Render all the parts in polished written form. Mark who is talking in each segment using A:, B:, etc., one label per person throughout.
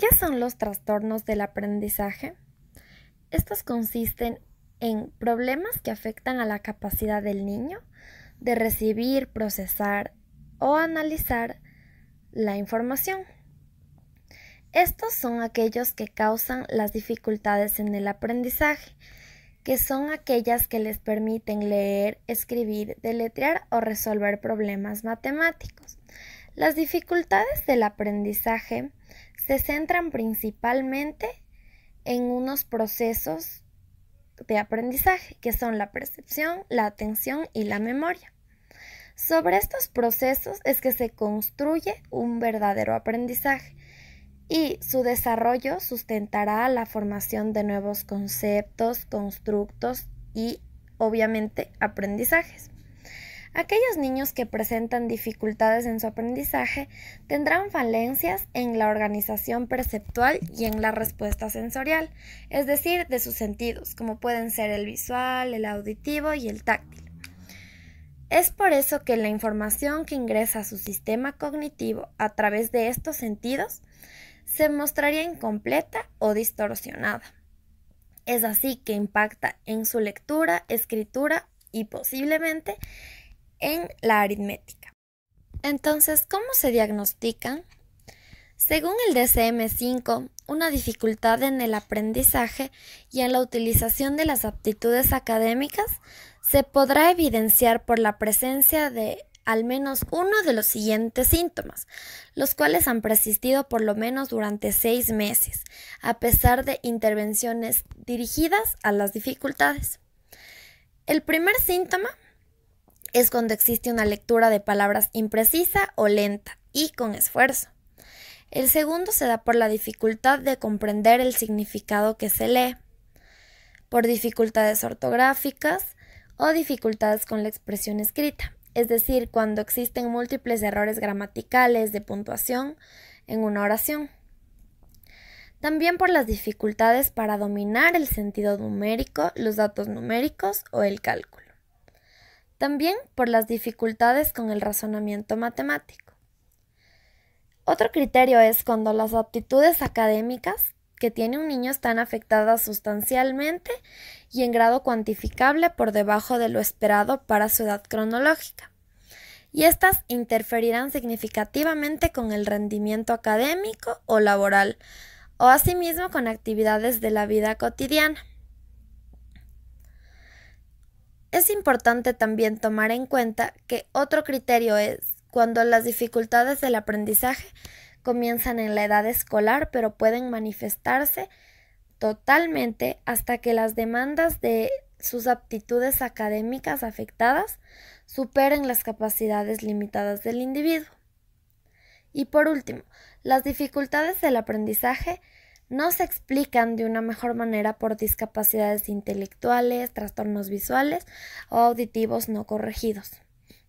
A: ¿Qué son los trastornos del aprendizaje? Estos consisten en problemas que afectan a la capacidad del niño de recibir, procesar o analizar la información. Estos son aquellos que causan las dificultades en el aprendizaje, que son aquellas que les permiten leer, escribir, deletrear o resolver problemas matemáticos. Las dificultades del aprendizaje se centran principalmente en unos procesos de aprendizaje, que son la percepción, la atención y la memoria. Sobre estos procesos es que se construye un verdadero aprendizaje y su desarrollo sustentará la formación de nuevos conceptos, constructos y, obviamente, aprendizajes. Aquellos niños que presentan dificultades en su aprendizaje tendrán falencias en la organización perceptual y en la respuesta sensorial, es decir, de sus sentidos, como pueden ser el visual, el auditivo y el táctil. Es por eso que la información que ingresa a su sistema cognitivo a través de estos sentidos se mostraría incompleta o distorsionada. Es así que impacta en su lectura, escritura y posiblemente en la aritmética. Entonces, ¿cómo se diagnostican? Según el DSM-5, una dificultad en el aprendizaje y en la utilización de las aptitudes académicas se podrá evidenciar por la presencia de al menos uno de los siguientes síntomas, los cuales han persistido por lo menos durante 6 meses, a pesar de intervenciones dirigidas a las dificultades. El primer síntoma es cuando existe una lectura de palabras imprecisa o lenta y con esfuerzo. El segundo se da por la dificultad de comprender el significado que se lee, por dificultades ortográficas o dificultades con la expresión escrita, es decir, cuando existen múltiples errores gramaticales de puntuación en una oración. También por las dificultades para dominar el sentido numérico, los datos numéricos o el cálculo. También por las dificultades con el razonamiento matemático. Otro criterio es cuando las aptitudes académicas que tiene un niño están afectadas sustancialmente y en grado cuantificable por debajo de lo esperado para su edad cronológica. Y estas interferirán significativamente con el rendimiento académico o laboral, o asimismo con actividades de la vida cotidiana. Es importante también tomar en cuenta que otro criterio es cuando las dificultades del aprendizaje comienzan en la edad escolar, pero pueden manifestarse totalmente hasta que las demandas de sus aptitudes académicas afectadas superen las capacidades limitadas del individuo. Y por último, las dificultades del aprendizaje no se explican de una mejor manera por discapacidades intelectuales, trastornos visuales o auditivos no corregidos,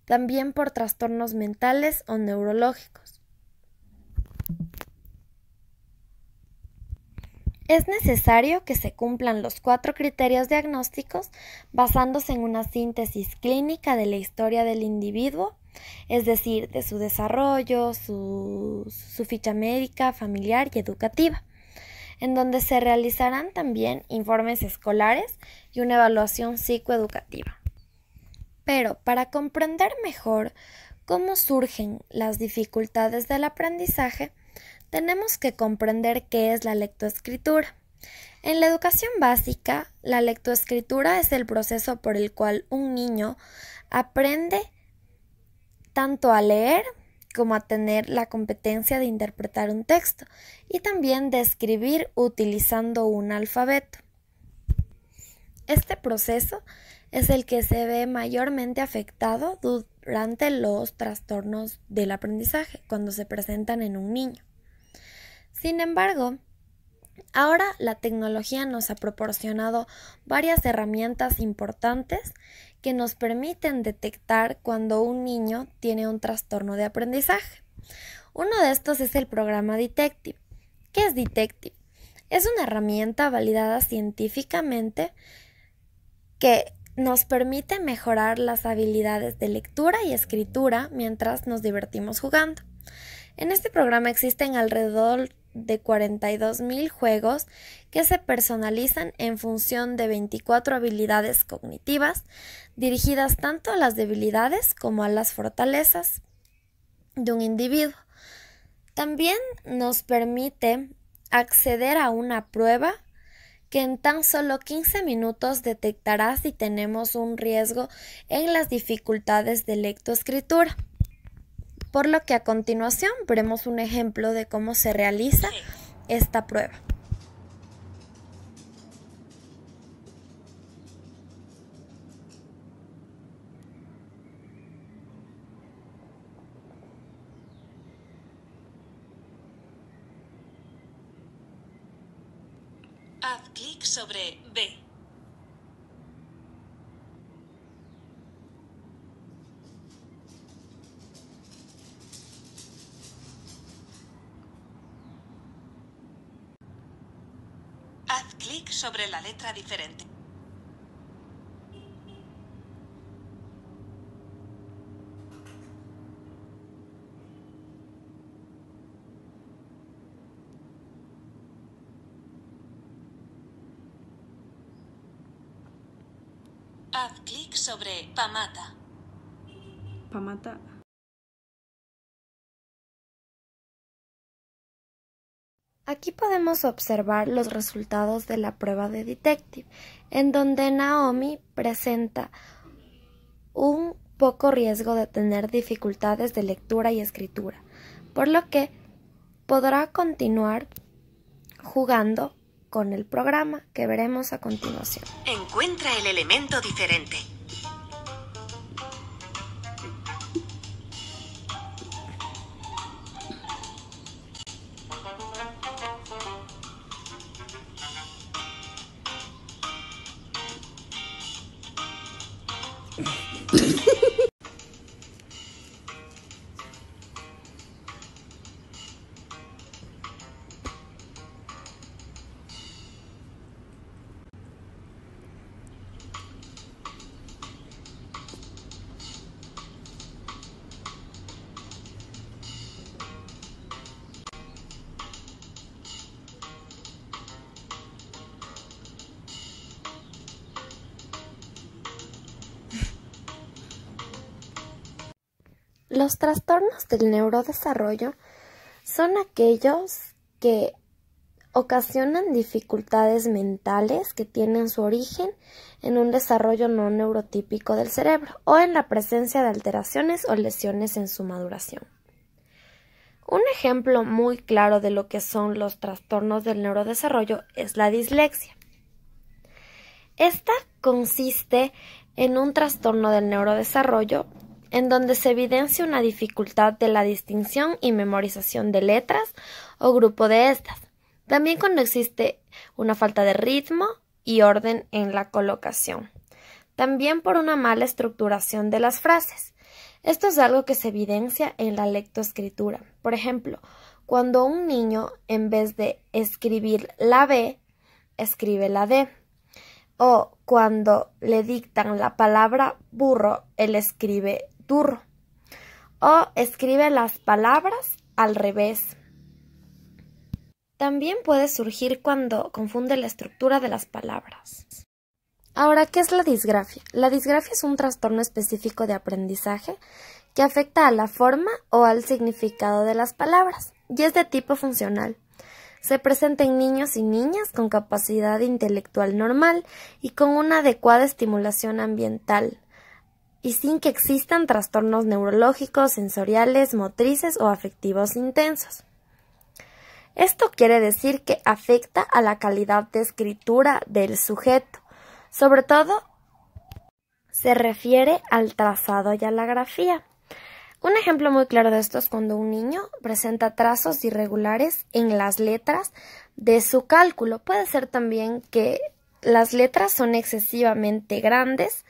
A: también por trastornos mentales o neurológicos. Es necesario que se cumplan los 4 criterios diagnósticos basándose en una síntesis clínica de la historia del individuo, es decir, de su desarrollo, su ficha médica, familiar y educativa, en donde se realizarán también informes escolares y una evaluación psicoeducativa. Pero para comprender mejor cómo surgen las dificultades del aprendizaje, tenemos que comprender qué es la lectoescritura. En la educación básica, la lectoescritura es el proceso por el cual un niño aprende tanto a leer como a tener la competencia de interpretar un texto y también de escribir utilizando un alfabeto. Este proceso es el que se ve mayormente afectado durante los trastornos del aprendizaje, cuando se presentan en un niño. Sin embargo, ahora la tecnología nos ha proporcionado varias herramientas importantes que nos permiten detectar cuando un niño tiene un trastorno de aprendizaje. Uno de estos es el programa Detective. ¿Qué es Detective? Es una herramienta validada científicamente que nos permite mejorar las habilidades de lectura y escritura mientras nos divertimos jugando. En este programa existen alrededor de 42.000 juegos que se personalizan en función de 24 habilidades cognitivas, dirigidas tanto a las debilidades como a las fortalezas de un individuo. También nos permite acceder a una prueba que en tan solo 15 minutos detectará si tenemos un riesgo en las dificultades de lectoescritura. Por lo que a continuación veremos un ejemplo de cómo se realiza esta prueba.
B: Haz clic sobre B. Haz clic sobre la letra diferente. Haz clic sobre Pamata.
C: Pamata.
A: Aquí podemos observar los resultados de la prueba de Detective, en donde Naomi presenta un poco riesgo de tener dificultades de lectura y escritura, por lo que podrá continuar jugando con el programa que veremos a continuación.
B: Encuentra el elemento diferente.
A: Los trastornos del neurodesarrollo son aquellos que ocasionan dificultades mentales que tienen su origen en un desarrollo no neurotípico del cerebro o en la presencia de alteraciones o lesiones en su maduración. Un ejemplo muy claro de lo que son los trastornos del neurodesarrollo es la dislexia. Esta consiste en un trastorno del neurodesarrollo en donde se evidencia una dificultad de la distinción y memorización de letras o grupo de estas. También cuando existe una falta de ritmo y orden en la colocación. También por una mala estructuración de las frases. Esto es algo que se evidencia en la lectoescritura. Por ejemplo, cuando un niño en vez de escribir la B, escribe la D. O cuando le dictan la palabra burro, él escribe durro. O escribe las palabras al revés. También puede surgir cuando confunde la estructura de las palabras. Ahora, ¿qué es la disgrafia? La disgrafia es un trastorno específico de aprendizaje que afecta a la forma o al significado de las palabras y es de tipo funcional. Se presenta en niños y niñas con capacidad intelectual normal y con una adecuada estimulación ambiental y sin que existan trastornos neurológicos, sensoriales, motrices o afectivos intensos. Esto quiere decir que afecta a la calidad de escritura del sujeto. Sobre todo, se refiere al trazado y a la grafía. Un ejemplo muy claro de esto es cuando un niño presenta trazos irregulares en las letras de su cálculo. Puede ser también que las letras son excesivamente grandes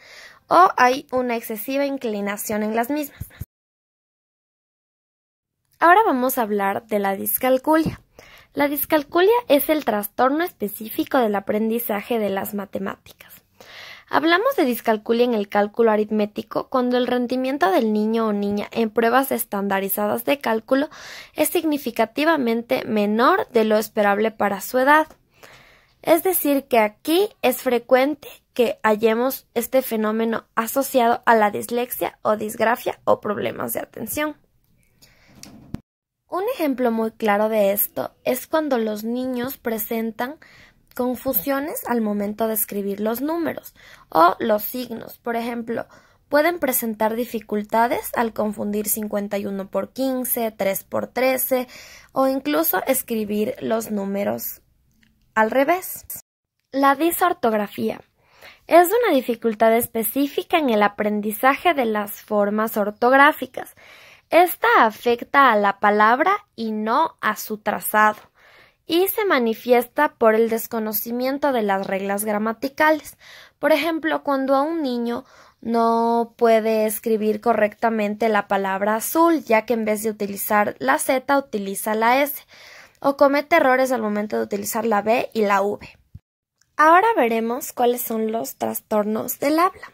A: o hay una excesiva inclinación en las mismas. Ahora vamos a hablar de la discalculia. La discalculia es el trastorno específico del aprendizaje de las matemáticas. Hablamos de discalculia en el cálculo aritmético cuando el rendimiento del niño o niña en pruebas estandarizadas de cálculo es significativamente menor de lo esperable para su edad. Es decir, que aquí es frecuente que hallemos este fenómeno asociado a la dislexia o disgrafia o problemas de atención. Un ejemplo muy claro de esto es cuando los niños presentan confusiones al momento de escribir los números o los signos. Por ejemplo, pueden presentar dificultades al confundir 51 por 15, 3 por 13 o incluso escribir los números al revés. La disortografía es una dificultad específica en el aprendizaje de las formas ortográficas. Esta afecta a la palabra y no a su trazado, y se manifiesta por el desconocimiento de las reglas gramaticales. Por ejemplo, cuando a un niño no puede escribir correctamente la palabra azul, ya que en vez de utilizar la Z utiliza la S, o comete errores al momento de utilizar la B y la V. Ahora veremos cuáles son los trastornos del habla.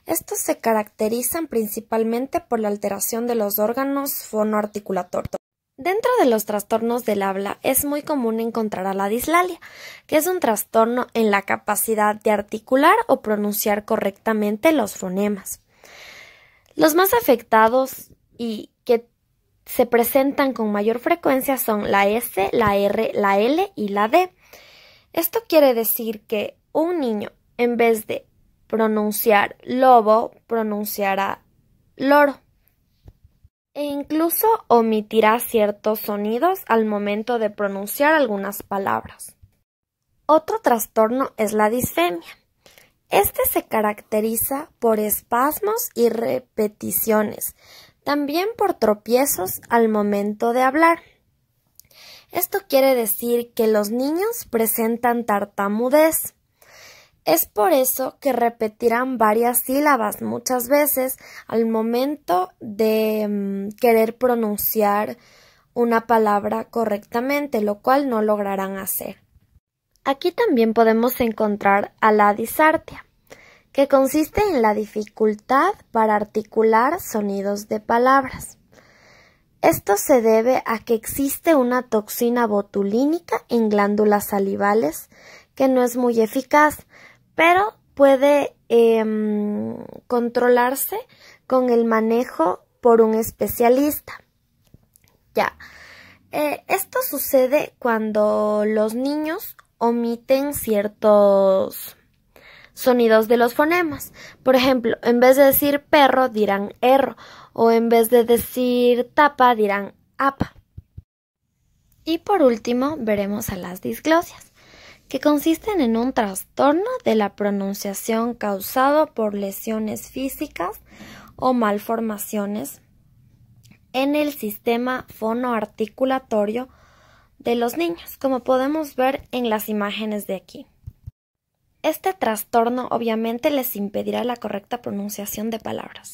A: Estos se caracterizan principalmente por la alteración de los órganos fonoarticulatorios. Dentro de los trastornos del habla es muy común encontrar a la dislalia, que es un trastorno en la capacidad de articular o pronunciar correctamente los fonemas. Los más afectados y que se presentan con mayor frecuencia son la S, la R, la L y la D. Esto quiere decir que un niño, en vez de pronunciar lobo, pronunciará loro. E incluso omitirá ciertos sonidos al momento de pronunciar algunas palabras. Otro trastorno es la disfemia. Este se caracteriza por espasmos y repeticiones, también por tropiezos al momento de hablar. Esto quiere decir que los niños presentan tartamudez. Es por eso que repetirán varias sílabas muchas veces al momento de querer pronunciar una palabra correctamente, lo cual no lograrán hacer. Aquí también podemos encontrar a la disartia, que consiste en la dificultad para articular sonidos de palabras. Esto se debe a que existe una toxina botulínica en glándulas salivales que no es muy eficaz, pero puede controlarse con el manejo por un especialista. Esto sucede cuando los niños omiten ciertos sonidos de los fonemas. Por ejemplo, en vez de decir perro dirán erro, o en vez de decir tapa dirán apa. Y por último veremos a las disglosias, que consisten en un trastorno de la pronunciación causado por lesiones físicas o malformaciones en el sistema fonoarticulatorio de los niños, como podemos ver en las imágenes de aquí. Este trastorno obviamente les impedirá la correcta pronunciación de palabras.